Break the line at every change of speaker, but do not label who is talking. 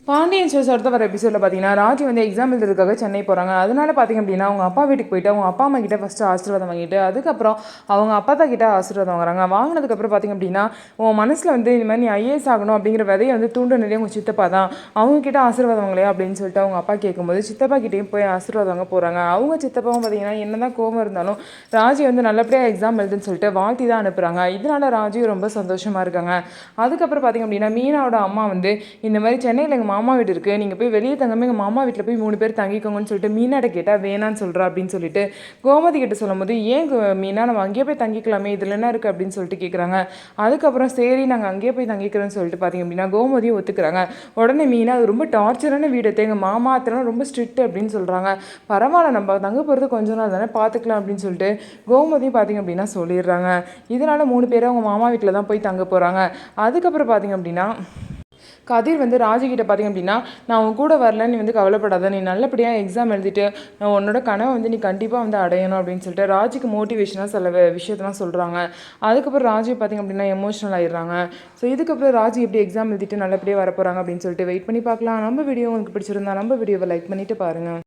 Pandian stores அடுத்த வர எபிசோடில் பார்த்தீங்கன்னா ராஜி வந்து எக்ஸாம் எழுதுறதுக்காக சென்னை போகிறாங்க. அதனால பார்த்திங்க அப்படின்னா அவங்க அப்பா வீட்டுக்கு போயிட்டு அவங்க அப்பா அம்மா கிட்ட ஃபஸ்ட்டு ஆசீர்வாதம் வாங்கிட்டு அதுக்கப்புறம் அவங்க அப்பா தான் கிட்ட ஆசீர்வாதம் வாங்குறாங்க. வாங்கினதுக்கப்புறம் பார்த்திங்க அப்படின்னா உன் மனசில் வந்து இந்த மாதிரி நீ ஐஏஎஸ் ஆகணும் அப்படிங்கிற விதையை வந்து தூண்டினதே உங்கள் சித்தப்பா தான், அவங்க கிட்ட ஆசீர்வாதம் வாங்கலையா அப்படின்னு சொல்லிட்டு அவங்க அப்பா கேட்கும்போது சித்தப்பா கிட்டேயும் போய் ஆசீர்வாதம் வாங்க போகிறாங்க. அவங்க சித்தப்பாவும் பார்த்திங்கன்னா என்ன தான் கோபம் இருந்தாலும் ராஜி வந்து நல்லபடியாக எக்ஸாம் எழுதுன்னு சொல்லிட்டு வாழ்த்தி தான் அனுப்புகிறாங்க. இதனால ராஜியும் ரொம்ப சந்தோஷமாக இருக்காங்க. அதுக்கப்புறம் பார்த்திங்க அப்படின்னா மீனாவோட அம்மா வந்து இந்த மாதிரி சென்னையில் எங்கள் மாமா வீடு இருக்குது, நீங்கள் போய் வெளியே தங்காமல் எங்கள் மாமா வீட்டில் போய் 3 பேர் தங்கிக்கோங்கன்னு சொல்லிட்டு மீனாட்ட கேட்டால் வேணான்னு சொல்கிறா அப்படின்னு சொல்லிட்டு கோமதி கிட்ட சொல்லும் போது ஏன் மீனா நம்ம அங்கேயே போய் தங்கிக்கலாமே இதில் என்ன இருக்குது அப்படின்னு சொல்லிட்டு கேட்குறாங்க. அதுக்கப்புறம் சரி நாங்கள் அங்கேயே போய் தங்கிக்கிறோன்னு சொல்லிட்டு பார்த்திங்க அப்படின்னா கோமதியும் ஒத்துக்கிறாங்க. உடனே மீனா அது ரொம்ப டார்ச்சரான வீடு, எங்கள் மாமா அத்தனை ரொம்ப ஸ்ட்ரிக்ட் அப்படின்னு சொல்கிறாங்க. பரவாயில்ல நம்ம தங்க போகிறது கொஞ்ச நாள் தானே பார்த்துக்கலாம் அப்படின்னு சொல்லிட்டு கோமதியும் பார்த்திங்க அப்படின்னா சொல்லிடுறாங்க. இதனால் 3 பேரும் அவங்க மாமா வீட்டில் தான் போய் தங்க போகிறாங்க. அதுக்கப்புறம் பார்த்திங்க அப்படின்னா கதிர் வந்து ராஜிக்கிட்ட பார்த்திங்க அப்படின்னா நான் உன் கூட வரல, நீ வந்து கவலைப்படாத, நீ நல்லபடியாக எக்ஸாம் எழுதிட்டு உன்னோட கனவை வந்து நீ கண்டிப்பாக வந்து அடையணும் அப்படின்னு சொல்லிட்டு ராஜிக்கு மோட்டிவேஷனாக சில விஷயத்தெல்லாம் சொல்கிறாங்க. அதுக்கப்புறம் ராஜி பார்த்திங்க அப்படின்னா எமோஷனல் ஆகிடுறாங்க. ஸோ இதுக்கப்புறம் ராஜி எப்படி எக்ஸாம் எழுதிட்டு நல்லபடியாக வரப்போகிறாங்க அப்படின்னு சொல்லிட்டு வெயிட் பண்ணி பார்க்கலாம். நம்ம வீடியோ உங்களுக்கு பிடிச்சிருந்தா நம்ம வீடியோவை லைக் பண்ணிவிட்டு பாருங்கள்.